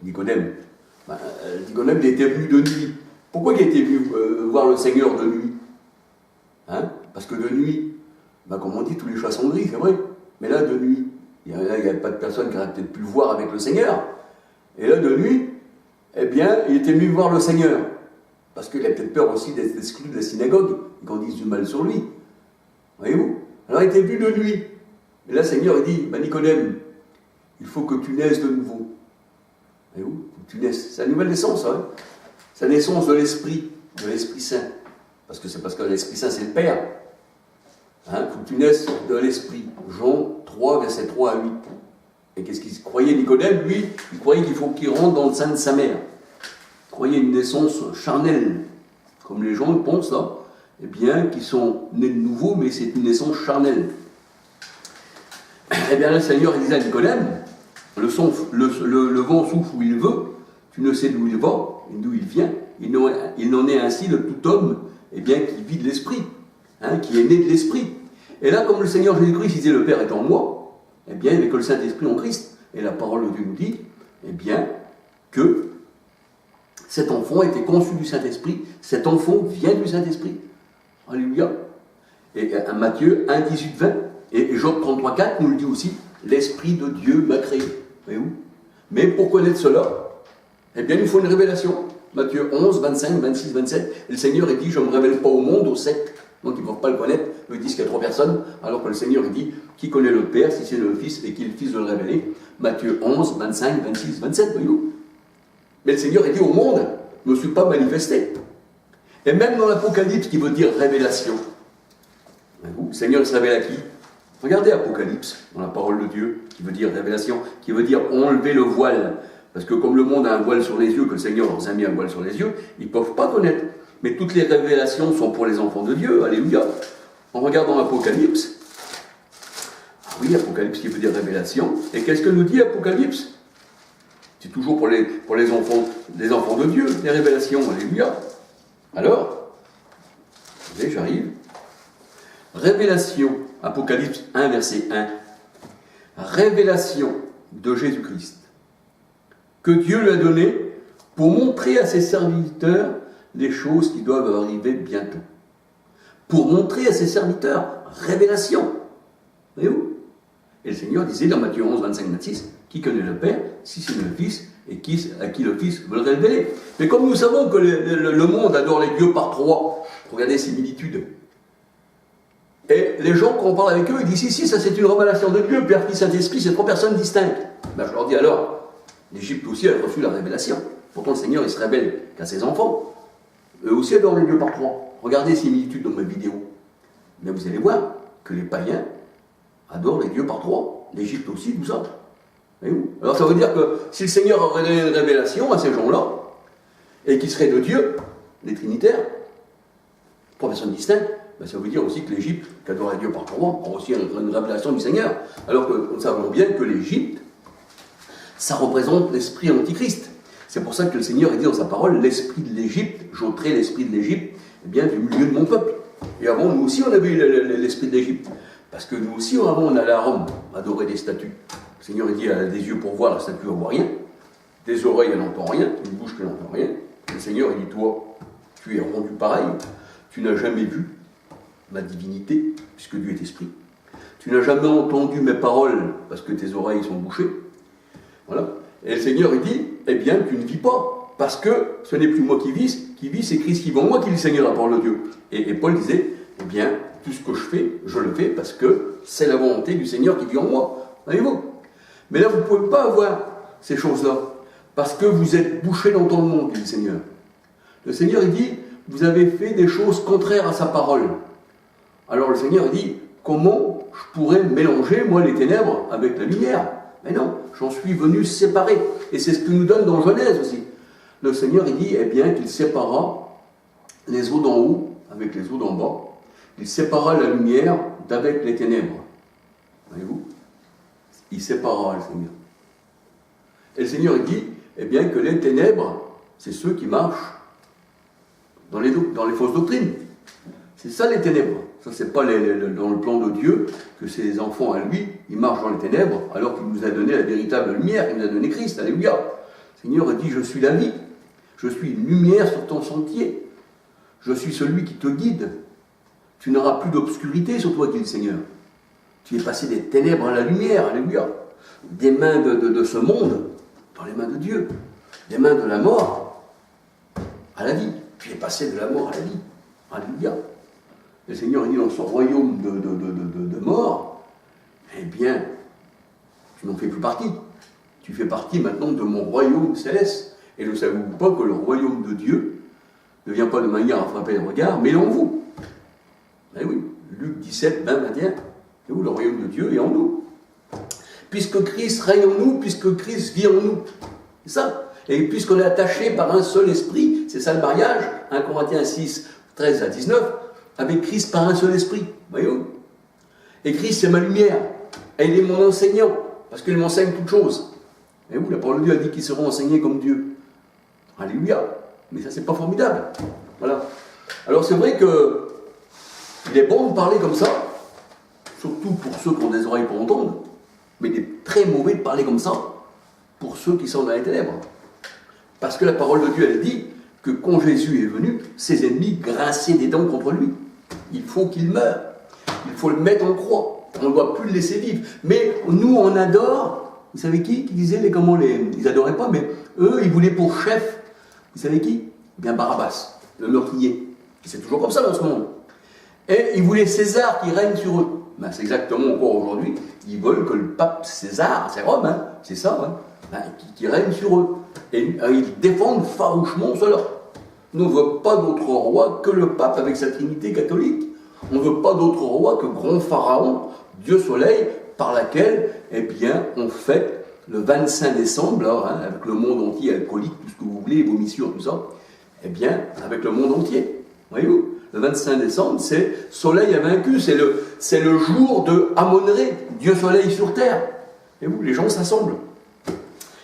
Nicodème. Nicodème, il était venu de nuit. Pourquoi il était venu voir le Seigneur de nuit? Hein? Parce que de nuit, comme on dit, tous les chats sont gris, c'est vrai. Mais là, de nuit, il n'y a pas de personne qui aurait peut-être pu le voir avec le Seigneur. Et là, de nuit, eh bien, il était venu voir le Seigneur. Parce qu'il a peut-être peur aussi d'être exclu de la synagogue, qu'on dise du mal sur lui. Voyez-vous? Alors, il était venu de nuit. Et là, le Seigneur, il dit, Nicodème, il faut que tu naisses de nouveau. Voyez-vous? Tu naisses. C'est la nouvelle naissance, hein? C'est la naissance de l'Esprit Saint. Parce que l'Esprit Saint, c'est le Père. Hein? Il faut que tu naisses de l'Esprit. Jean 3, verset 3 à 8. Et qu'est-ce qu'il croyait Nicodème? Lui, il croyait qu'il faut qu'il rentre dans le sein de sa mère. Il croyait une naissance charnelle. Comme les gens pensent là, eh bien, qui sont nés de nouveau, mais c'est une naissance charnelle. Eh bien, le Seigneur il disait à Nicodème, le vent souffle où il veut, tu ne sais d'où il va, et d'où il vient. Il n'en est ainsi de tout homme, eh bien, qui vit de l'Esprit, hein, qui est né de l'Esprit. Et là, comme le Seigneur Jésus-Christ disait, le Père est en moi, eh bien, il n'y avait que le Saint-Esprit en Christ. Et la parole de Dieu nous dit, eh bien, que cet enfant a été conçu du Saint-Esprit, cet enfant vient du Saint-Esprit. Alléluia. Et Matthieu 1, 18, 20, et Job 33, 4 nous le dit aussi, l'Esprit de Dieu m'a créé. Voyez-vous? Mais pour connaître cela, eh bien, il faut une révélation. Matthieu 11, 25, 26, 27, et le Seigneur il dit, je ne me révèle pas au monde, aux sectes, donc ils ne peuvent pas le connaître. Eux ils disent qu'il y a 3 personnes, alors que le Seigneur il dit, qui connaît le Père, si c'est le Fils, et qui est le Fils de le révéler. Matthieu 11, 25, 26, 27, voyez-vous? Mais le Seigneur il dit, au monde, je ne me suis pas manifesté. Et même dans l'Apocalypse, qui veut dire révélation, le Seigneur il se révèle à qui? Regardez Apocalypse, dans la parole de Dieu, qui veut dire révélation, qui veut dire enlever le voile. Parce que comme le monde a un voile sur les yeux, que le Seigneur leur a mis un voile sur les yeux, ils ne peuvent pas connaître. Mais toutes les révélations sont pour les enfants de Dieu, alléluia. En regardant Apocalypse, oui, Apocalypse qui veut dire révélation, et qu'est-ce que nous dit Apocalypse? C'est toujours pour les enfants de Dieu, les révélations, alléluia. Alors, vous voyez, j'arrive. Révélation, Apocalypse 1, verset 1. Révélation de Jésus-Christ, que Dieu lui a donné pour montrer à ses serviteurs les choses qui doivent arriver bientôt. Pour montrer à ses serviteurs, révélation. Voyez-vous? Et le Seigneur disait dans Matthieu 11, 25, 26, qui connaît le Père, si c'est le Fils, et à qui le Fils veut le révéler. Mais comme nous savons que le monde adore les dieux par 3, regardez similitudes. Et les gens, quand on parle avec eux, ils disent, si, ça c'est une révélation de Dieu, Père, Fils, Saint-Esprit, c'est 3 personnes distinctes. Ben, je leur dis alors, l'Égypte aussi a reçu la révélation. Pourtant, le Seigneur, il se révèle qu'à ses enfants. Eux aussi adorent les dieux par 3. Regardez similitudes dans ma vidéo. Mais vous allez voir que les païens adorent les dieux par 3. L'Égypte aussi, tout ça. Voyez-vous? Alors ça veut dire que si le Seigneur aurait donné une révélation à ces gens-là, et qu'ils seraient de Dieu, les Trinitaires, 3 personnes distinctes, ben ça veut dire aussi que l'Égypte, qui adore les dieux par 3, a aussi une révélation du Seigneur. Alors que nous savons bien que l'Égypte, ça représente l'esprit antichrist. C'est pour ça que le Seigneur dit dans sa parole, l'esprit de l'Égypte, j'ôterai l'esprit de l'Égypte, eh bien, du milieu de mon peuple. Et avant, nous aussi, on avait eu l'esprit de l'Égypte. Parce que nous aussi, avant, on allait à Rome, adorer des statues. Le Seigneur dit, elle a des yeux pour voir, la statue, elle ne voit rien. Des oreilles, elle n'entend rien. Une bouche, elle n'entend rien. Le Seigneur, il dit, toi, tu es rendu pareil. Tu n'as jamais vu ma divinité, puisque Dieu est esprit. Tu n'as jamais entendu mes paroles, parce que tes oreilles sont bouchées. Voilà. Et le Seigneur, il dit, eh bien, tu ne vis pas, parce que ce n'est plus moi qui vis, c'est Christ qui vit en moi, qui est le Seigneur, la parole de Dieu. Et Paul disait, eh bien, tout ce que je fais, je le fais parce que c'est la volonté du Seigneur qui vit en moi. Voyez-vous? Mais là, vous ne pouvez pas avoir ces choses-là, parce que vous êtes bouchés dans ton monde, dit le Seigneur. Le Seigneur, il dit, vous avez fait des choses contraires à sa parole. Alors le Seigneur, il dit, comment je pourrais mélanger, moi, les ténèbres avec la lumière? Mais non, j'en suis venu séparer. Et c'est ce que nous donne dans Genèse aussi. Le Seigneur, il dit, eh bien, qu'il sépara les eaux d'en haut avec les eaux d'en bas. Il sépara la lumière d'avec les ténèbres. Voyez-vous? Il sépara le Seigneur. Et le Seigneur, il dit, eh bien, que les ténèbres, c'est ceux qui marchent dans les fausses doctrines. C'est ça les ténèbres. Ça, c'est pas dans le plan de Dieu que ses enfants à lui, ils marchent dans les ténèbres, alors qu'il nous a donné la véritable lumière, il nous a donné Christ, alléluia. Le Seigneur dit, je suis la vie, je suis une lumière sur ton sentier, je suis celui qui te guide. Tu n'auras plus d'obscurité sur toi, dit le Seigneur. Tu es passé des ténèbres à la lumière, alléluia. Des mains de ce monde, dans les mains de Dieu. Des mains de la mort à la vie. Tu es passé de la mort à la vie, alléluia. Le Seigneur dit dans son royaume de mort, eh bien, tu n'en fais plus partie. Tu fais partie maintenant de mon royaume céleste. Et ne savez-vous pas que le royaume de Dieu ne vient pas de manière à frapper les regards, mais il est en vous. Eh oui, Luc 17, 20, 21. C'est où le royaume de Dieu est en nous. Puisque Christ règne en nous, puisque Christ vit en nous. C'est ça. Et puisqu'on est attaché par un seul esprit, c'est ça le mariage, 1 Corinthiens 6, 13 à 19, avec Christ par un seul esprit. Voyez-vous. Et Christ, c'est ma lumière. Et il est mon enseignant, parce qu'il m'enseigne toutes choses. Et vous, la parole de Dieu a dit qu'ils seront enseignés comme Dieu. Alléluia. Mais ça, c'est pas formidable. Voilà. Alors, c'est vrai que il est bon de parler comme ça, surtout pour ceux qui ont des oreilles pour entendre, mais il est très mauvais de parler comme ça pour ceux qui sont dans les ténèbres. Parce que la parole de Dieu, elle dit que quand Jésus est venu, ses ennemis grinçaient des dents contre lui. Il faut qu'il meure. Il faut le mettre en croix. On ne doit plus le laisser vivre. Mais nous, on adore. Vous savez qui disait ils n'adoraient pas, mais eux, ils voulaient pour chef. Vous savez qui? Eh bien Barabbas, le meurtrier. C'est toujours comme ça dans ce monde. Et ils voulaient César qui règne sur eux. Ben, c'est exactement encore aujourd'hui. Ils veulent que le pape César, c'est Rome, hein, c'est ça, hein, ben, qui règne sur eux. Et ils défendent farouchement cela. Nous, on ne veut pas d'autre roi que le pape avec sa trinité catholique. On ne veut pas d'autre roi que grand pharaon, Dieu soleil, par laquelle, eh bien, on fête le 25 décembre, là, hein, avec le monde entier alcoolique, tout ce que vous voulez, vomissures, tout ça, eh bien, avec le monde entier. Voyez-vous, le 25 décembre, c'est soleil a vaincu, c'est le jour de Amon-Ré, Dieu soleil sur terre. Et vous, les gens s'assemblent.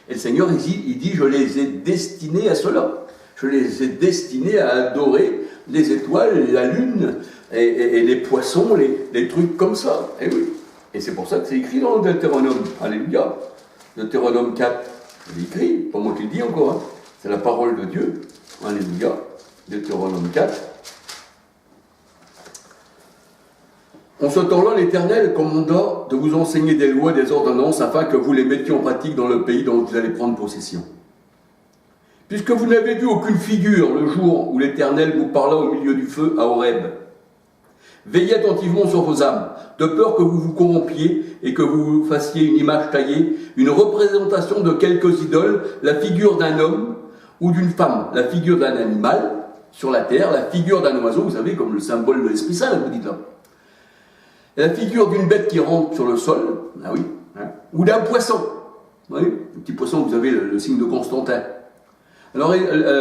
Et le Seigneur, il dit, je les ai destinés à cela. Je les ai destinés à adorer les étoiles, la lune, et les poissons, les trucs comme ça. Et oui. Et c'est pour ça que c'est écrit dans le Deutéronome. Alléluia. Deutéronome 4, c'est écrit, pas moi qui le dis encore, hein. C'est la parole de Dieu. Alléluia. Deutéronome 4. En ce temps-là, l'Éternel commanda de vous enseigner des lois et des ordonnances afin que vous les mettiez en pratique dans le pays dont vous allez prendre possession. Puisque vous n'avez vu aucune figure le jour où l'Éternel vous parla au milieu du feu à Horeb, veillez attentivement sur vos âmes, de peur que vous vous corrompiez et que vous fassiez une image taillée, une représentation de quelques idoles, la figure d'un homme ou d'une femme, la figure d'un animal sur la terre, la figure d'un oiseau, vous savez, comme le symbole de l'Esprit Saint, vous dites là. La figure d'une bête qui rampe sur le sol, ah oui, hein, ou d'un poisson. Vous voyez, le petit poisson, vous avez le signe de Constantin. Alors,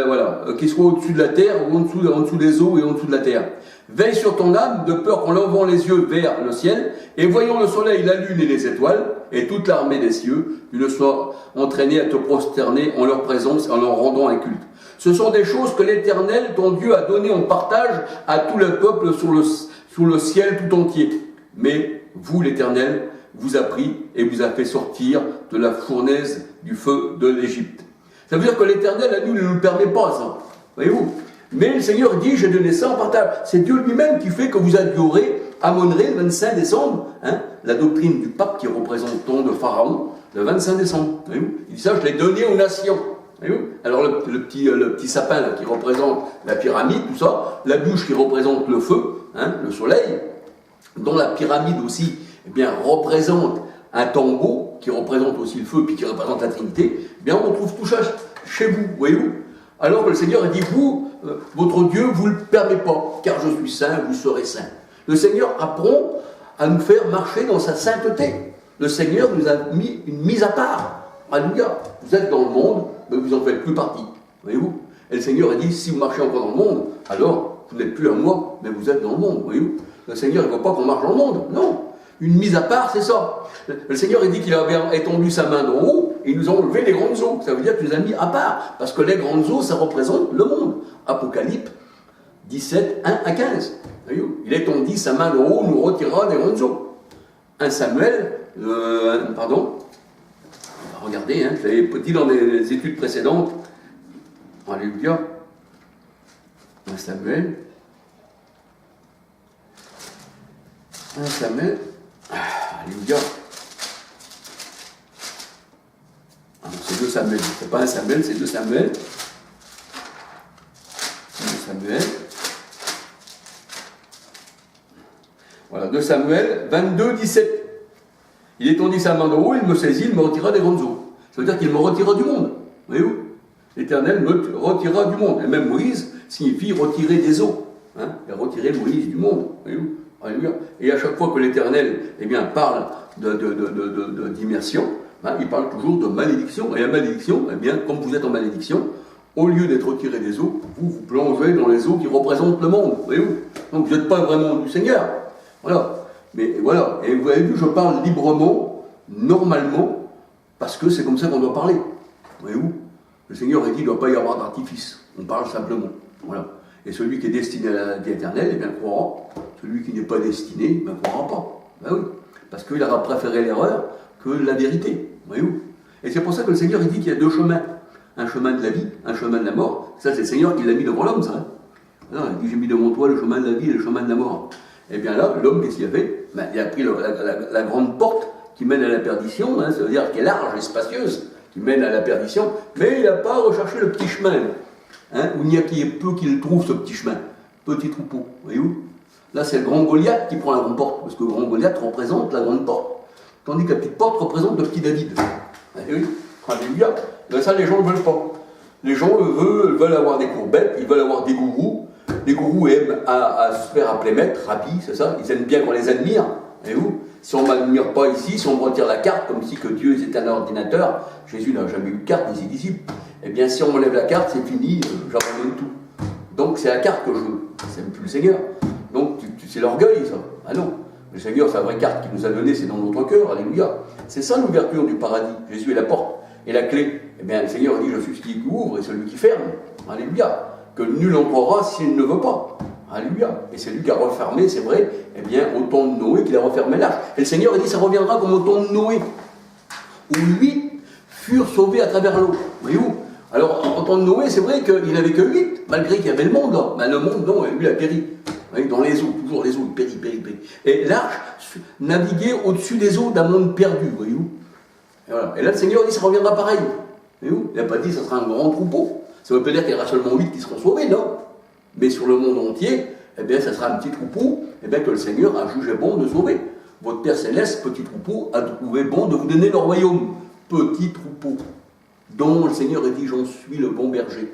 voilà, qu'il soit au-dessus de la terre, ou en dessous des eaux et en dessous de la terre. Veille sur ton âme, de peur qu'en levant les yeux vers le ciel, et voyant le soleil, la lune et les étoiles, et toute l'armée des cieux, tu ne sois entraîné à te prosterner en leur présence, en leur rendant un culte. Ce sont des choses que l'Éternel, ton Dieu, a données en partage à tout le peuple sur le ciel tout entier. Mais vous, l'Éternel, vous a pris et vous a fait sortir de la fournaise du feu de l'Égypte. Ça veut dire que l'Éternel, à nous, ne nous permet pas ça. Voyez-vous? Mais le Seigneur dit, j'ai donné ça en partage. C'est Dieu lui-même qui fait que vous adorez Amon-Ré le 25 décembre. Hein, la doctrine du pape qui est représentant de Pharaon, le 25 décembre. Voyez-vous? Il dit ça, je l'ai donné aux nations. Voyez-vous? Alors le petit sapin là, qui représente la pyramide, tout ça, la bûche qui représente le feu, hein, le soleil, dont la pyramide aussi, eh bien, représente un tombeau qui représente aussi le feu, puis qui représente la Trinité, eh bien, on trouve tout ça chez vous, voyez-vous. Alors que le Seigneur a dit, vous, votre Dieu, vous ne le permet pas, car je suis saint, vous serez saint. Le Seigneur apprend à nous faire marcher dans sa sainteté. Le Seigneur nous a mis une mise à part. Alléluia. Vous êtes dans le monde, mais vous n'en faites plus partie, voyez-vous. Et le Seigneur a dit, si vous marchez encore dans le monde, alors vous n'êtes plus à moi, mais vous êtes dans le monde, voyez-vous. Le Seigneur ne veut pas qu'on marche dans le monde, non. Une mise à part, c'est ça. Le Seigneur a dit qu'il avait étendu sa main d'en haut et il nous a enlevé les grandes eaux. Ça veut dire qu'il nous a mis à part. Parce que les grandes eaux, ça représente le monde. Apocalypse 17, 1 à 15. Il étendit sa main d'en haut, nous retirera les grandes eaux. 1 Samuel, Regardez, hein, je l'avais dit dans les études précédentes. Alléluia. 1 Samuel. 1 Samuel. Alléluia. Ah, c'est 2 Samuel. C'est pas 1 Samuel, c'est 2 Samuel. 2 Samuel. Voilà, 2 Samuel 22, 17. Il étendit sa main de haut, il me saisit, il me retira des grandes eaux. Ça veut dire qu'il me retira du monde. Voyez-vous? L'Éternel me retira du monde. Et même Moïse signifie retirer des eaux. Hein? Il a retiré Moïse du monde. Voyez-vous? Alléluia. Et à chaque fois que l'Éternel parle d'immersion, il parle toujours de malédiction. Et la malédiction, comme vous êtes en malédiction, au lieu d'être retiré des eaux, vous plongez dans les eaux qui représentent le monde. Voyez-vous? Donc vous n'êtes pas vraiment du Seigneur. Voilà. Mais voilà. Et vous avez vu, je parle librement, normalement, parce que c'est comme ça qu'on doit parler. Voyez-vous? Le Seigneur a dit qu'il ne doit pas y avoir d'artifice. On parle simplement. Voilà. Et celui qui est destiné à la vie éternelle, croira. Celui qui n'est pas destiné, ne croira pas. Ben oui. Parce qu'il aura préféré l'erreur que la vérité. Voyez-vous? Et c'est pour ça que le Seigneur dit qu'il y a 2 chemins. Un chemin de la vie, un chemin de la mort. Ça, c'est le Seigneur qui l'a mis devant l'homme, ça. Alors, il dit, j'ai mis devant toi le chemin de la vie et le chemin de la mort. Et bien là, l'homme, qu'est-ce qu'il a fait? Il a pris la grande porte qui mène à la perdition, ça veut dire qu'elle est large et spacieuse, qui mène à la perdition, mais il n'a pas recherché le petit chemin, où il n'y a qui est peu qui le trouve, ce petit chemin. Petit troupeau, voyez-vous? Là, c'est le grand Goliath qui prend la grande porte, parce que le grand Goliath représente la grande porte, tandis que la petite porte représente le petit David. Oui, alléluia. Ça, les gens ne veulent pas. Les gens veulent avoir des courbettes, ils veulent avoir des gourous. Les gourous aiment à se faire appeler maître, rabbi, c'est ça. Ils aiment bien qu'on les admire. Voyez-vous? Si on ne m'admire pas ici, si on me retire la carte, comme si que Dieu était un ordinateur, Jésus n'a jamais eu de carte, des disciples. Eh bien, si on m'enlève la carte, c'est fini, j'abandonne tout. Donc, c'est la carte que je veux. C'est même plus le Seigneur. Donc, c'est l'orgueil, ça. Ah non. Le Seigneur, sa vraie carte qu'il nous a donnée, c'est dans notre cœur. Alléluia. C'est ça l'ouverture du paradis. Jésus est la porte. Et la clé, eh bien, le Seigneur dit, je suis celui qui ouvre et celui qui ferme. Alléluia. Que nul entrera s'il ne veut pas. Alléluia. Et c'est lui qui a refermé, c'est vrai, eh bien, au temps de Noé, qu'il a refermé l'arche. Et le Seigneur a dit, ça reviendra comme au temps de Noé, où 8 furent sauvés à travers l'eau. Voyez-vous? Alors, en temps de Noé, c'est vrai qu'il n'avait que 8, malgré qu'il y avait le monde, là. Ben, le monde, non, lui, il a péri. Voyez, dans les eaux, toujours les eaux, il périt. Et l'arche naviguait au-dessus des eaux d'un monde perdu, voyez-vous? Et, voilà. Et là, le Seigneur dit, ça reviendra pareil. Voyez-vous? Il n'a pas dit, ça sera un grand troupeau. Ça veut pas dire qu'il y aura seulement 8 qui seront sauvés, non? Mais sur le monde entier, eh bien, ça sera un petit troupeau, eh bien, que le Seigneur a jugé bon de sauver. Votre Père Céleste, petit troupeau, a trouvé bon de vous donner le royaume. Petit troupeau, dont le Seigneur a dit, j'en suis le bon berger.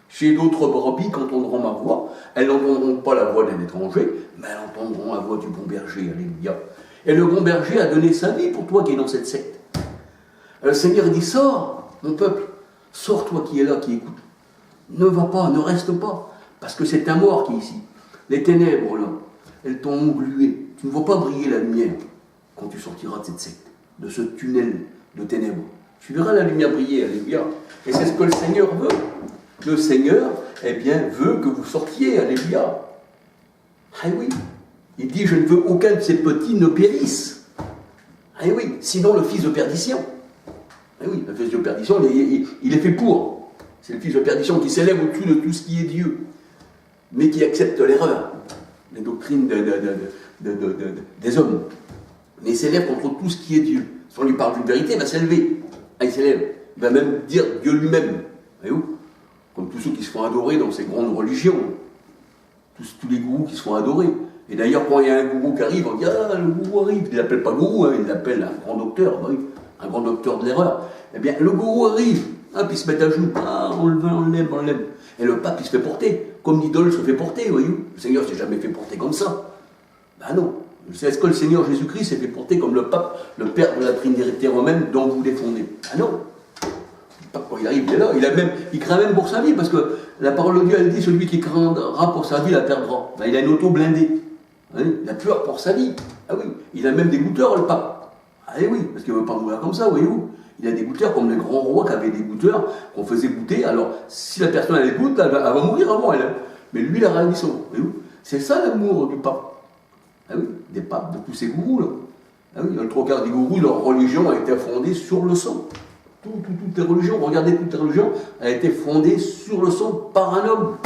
Chez d'autres brebis, qu'entendront ma voix, elles n'entendront pas la voix d'un étranger, mais elles entendront la voix du bon berger, alléluia. Et le bon berger a donné sa vie pour toi qui es dans cette secte. Le Seigneur dit, sors, mon peuple, sors toi qui es là, qui écoute. Ne va pas, ne reste pas, parce que c'est ta mort qui est ici. Les ténèbres, là, elles t'ont englué. Tu ne vois pas briller la lumière quand tu sortiras de cette secte, de ce tunnel de ténèbres. Tu verras la lumière briller, alléluia. Et c'est ce que le Seigneur veut. Le Seigneur, eh bien, veut que vous sortiez, alléluia. Ah oui, il dit, je ne veux aucun de ces petits ne périsse. Ah oui, sinon le fils de perdition. Ah oui, le fils de perdition, il est fait pour. C'est le fils de perdition qui s'élève au-dessus de tout ce qui est Dieu, mais qui accepte l'erreur, les doctrines des hommes. Mais il s'élève contre tout ce qui est Dieu. Si on lui parle d'une vérité, il va s'élever. Ah, il s'élève. Il va même dire Dieu lui-même. Voyez-vous? Comme tous ceux qui se font adorer dans ces grandes religions. Tous les gourous qui se font adorer. Et d'ailleurs, quand il y a un gourou qui arrive, on dit, ah, le gourou arrive. Il ne l'appelle pas gourou, il l'appelle un grand docteur. Oui, un grand docteur de l'erreur. Eh bien, le gourou arrive. Ah, puis il se met à genoux. Ah, on l'aime. Et le pape, il se fait porter. Comme l'idole se fait porter, voyez-vous. Le Seigneur ne s'est jamais fait porter comme ça. Ben non. Est-ce que le Seigneur Jésus-Christ s'est fait porter comme le pape, le père de la Trinité romaine dont vous défendez? Ah non. Le pape, quand il arrive, il est là. Il craint même pour sa vie, parce que la parole de Dieu, elle dit, celui qui craindra pour sa vie la perdra. Ben, il a une auto blindée. Hein, il a peur pour sa vie. Ah oui. Il a même des goûteurs, le pape. Ah oui, parce qu'il ne veut pas mourir comme ça, voyez-vous. Il a des goûteurs comme les grands rois qui avaient des goûteurs qu'on faisait goûter. Alors, si la personne elle goûte, elle va mourir avant elle. Mais lui, il a réalisé. Voyez-vous. C'est ça l'amour du pape. Ah oui, des papes, de tous ces gourous là. Ah oui, le trois quarts des gourous, leur religion a été fondée sur le sang. Toutes les religions, regardez, toutes les religions, a été fondée sur le sang par un homme.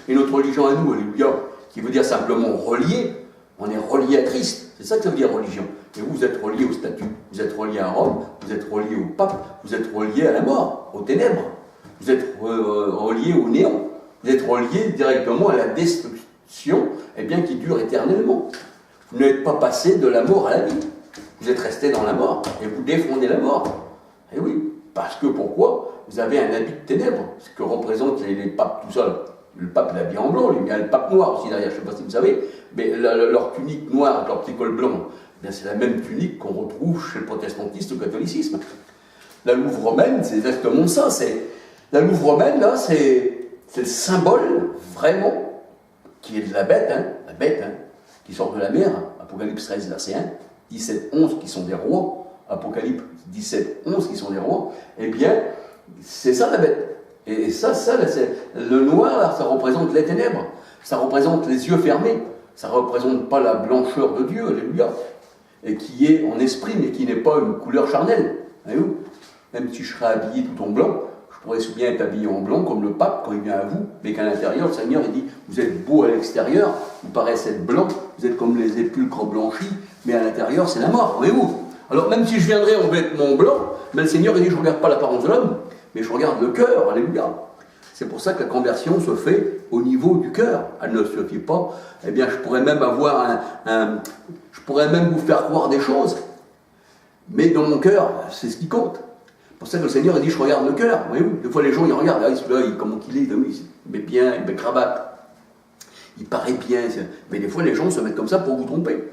Et notre religion à nous, alléluia, qui veut dire simplement relié, on est relié à Christ. C'est ça que ça veut dire religion. Et vous êtes relié au statut, vous êtes relié à Rome, vous êtes relié au pape, vous êtes relié à la mort, aux ténèbres, vous êtes relié au néant, vous êtes relié directement à la destruction, eh bien, qui dure éternellement. Vous n'êtes pas passé de la mort à la vie. Vous êtes resté dans la mort et vous défendez la mort. Et oui, parce que pourquoi? Vous avez un habit de ténèbres, ce que représentent les papes tout seuls. Le pape l'habille en blanc, il y a le pape noir aussi derrière, je ne sais pas si vous savez, mais leur tunique noire avec leur petit col blanc, eh c'est la même tunique qu'on retrouve chez le protestantisme, le catholicisme. La Louve romaine, c'est exactement ça. La Louve romaine, là, c'est le symbole, vraiment, qui est de la bête, qui sort de la mer, Apocalypse 13, verset 1, 17, 11, qui sont des rois, Apocalypse 17, 11, qui sont des rois, eh bien, c'est ça la bête. Et ça, le noir, là, ça représente les ténèbres, ça représente les yeux fermés, ça ne représente pas la blancheur de Dieu, alléluia, et qui est en esprit, mais qui n'est pas une couleur charnelle. Voyez-vous? Même si je serais habillé tout en blanc, je pourrais bien être habillé en blanc, comme le pape, quand il vient à vous, mais qu'à l'intérieur, le Seigneur, il dit, vous êtes beau à l'extérieur, vous paraissez être blanc, vous êtes comme les épulcres blanchis, mais à l'intérieur, c'est la mort, voyez-vous? Alors, même si je viendrais en vêtements blancs, mais le Seigneur, il dit, je ne regarde pas l'apparence de l'homme, mais je regarde le cœur, alléluia. C'est pour ça que la conversion se fait au niveau du cœur. Elle ne se fait pas. Eh bien, je pourrais même avoir je pourrais même vous faire croire des choses. Mais dans mon cœur, c'est ce qui compte. C'est pour ça que le Seigneur a dit, je regarde le cœur. Voyez-vous, des fois les gens, ils regardent, ah, celui-là, comment il est, il met bien, il met cravate. Il paraît bien. Mais des fois, les gens se mettent comme ça pour vous tromper.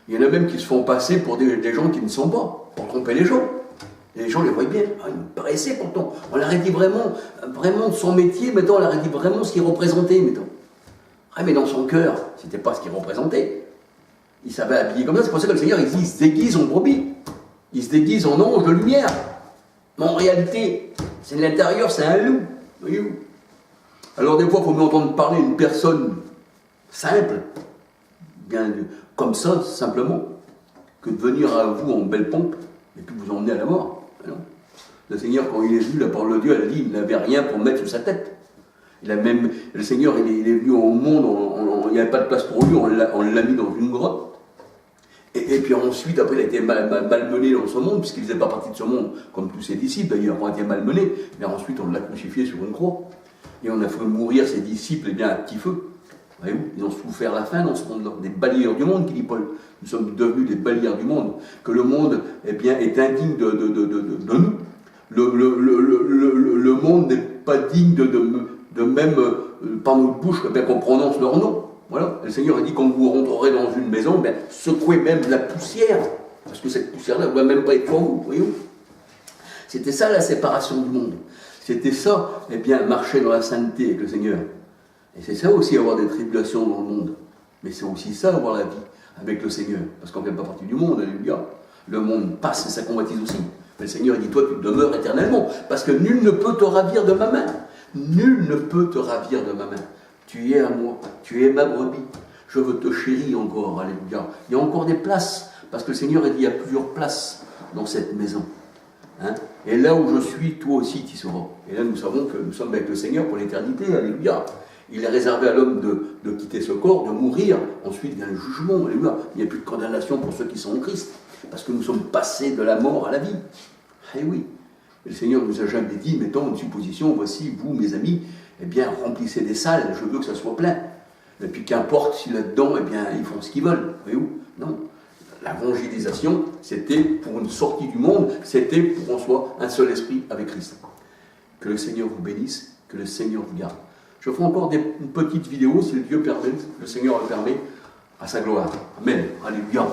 Il y en a même qui se font passer pour des gens qui ne sont pas, pour tromper les gens. Et les gens les voient bien. Ah, il me paraissait pourtant. On leur a dit vraiment de son métier, mettons, on leur a dit vraiment ce qu'il représentait, mettons. Ah, mais dans son cœur, c'était pas ce qu'il représentait. Il savait habiller comme ça. C'est pour ça que le Seigneur, il se déguise en brebis. Il se déguise en ange de lumière. Mais en réalité, c'est l'intérieur, c'est un loup. Voyez-vous? Alors des fois, il faut mieux entendre parler d'une personne simple, bien comme ça, simplement, que de venir à vous en belle pompe et puis vous emmener à la mort. Non. Le Seigneur, quand il est venu, la parole de Dieu, elle dit, il n'avait rien pour mettre sur sa tête. Le Seigneur, il est venu au monde, il n'y avait pas de place pour lui, on l'a mis dans une grotte. Et puis ensuite, après, il a été malmené dans ce monde, puisqu'il ne faisait pas partie de ce monde, comme tous ses disciples d'ailleurs, ont été malmenés. Mais ensuite, on l'a crucifié sur une croix. Et on a fait mourir ses disciples, eh bien, à petit feu. Voyez-vous, ils ont souffert la faim dans ce monde-là. Des balayeurs du monde, qui dit Paul. Nous sommes devenus des balayeurs du monde. Que le monde, eh bien, est indigne de nous. Le monde n'est pas digne de même, par notre bouche, eh bien, qu'on prononce leur nom. Voilà. Le Seigneur a dit, quand vous rentrerez dans une maison, ben, secouez même la poussière. Parce que cette poussière-là ne doit même pas être pour vous. Voyez-vous. C'était ça la séparation du monde. C'était ça, eh bien, marcher dans la sainteté avec le Seigneur. Et c'est ça aussi avoir des tribulations dans le monde. Mais c'est aussi ça avoir la vie avec le Seigneur. Parce qu'on ne fait pas partie du monde, alléluia. Le monde passe et ça convoitise aussi. Mais le Seigneur il dit, toi tu demeures éternellement. Parce que nul ne peut te ravir de ma main. Nul ne peut te ravir de ma main. Tu es à moi, tu es ma brebis. Je veux te chérir encore, alléluia. Il y a encore des places. Parce que le Seigneur a dit, il y a plusieurs places dans cette maison. Hein? Et là où je suis, toi aussi tu y seras. Et là nous savons que nous sommes avec le Seigneur pour l'éternité, alléluia. Il est réservé à l'homme de quitter ce corps, de mourir. Ensuite vient le jugement. Alléluia. Il n'y a plus de condamnation pour ceux qui sont en Christ. Parce que nous sommes passés de la mort à la vie. Eh oui. Et le Seigneur ne nous a jamais dit, mettons une supposition, voici, vous, mes amis, eh bien, remplissez des salles, je veux que ça soit plein. Et puis qu'importe si là-dedans, eh bien, ils font ce qu'ils veulent. Voyez-vous? Non. L'évangélisation, c'était pour une sortie du monde, c'était pour qu'on soit un seul esprit avec Christ. Que le Seigneur vous bénisse, que le Seigneur vous garde. Je ferai encore une petite vidéo, si le Dieu permet, le Seigneur le permet, à sa gloire. Amen. Alléluia.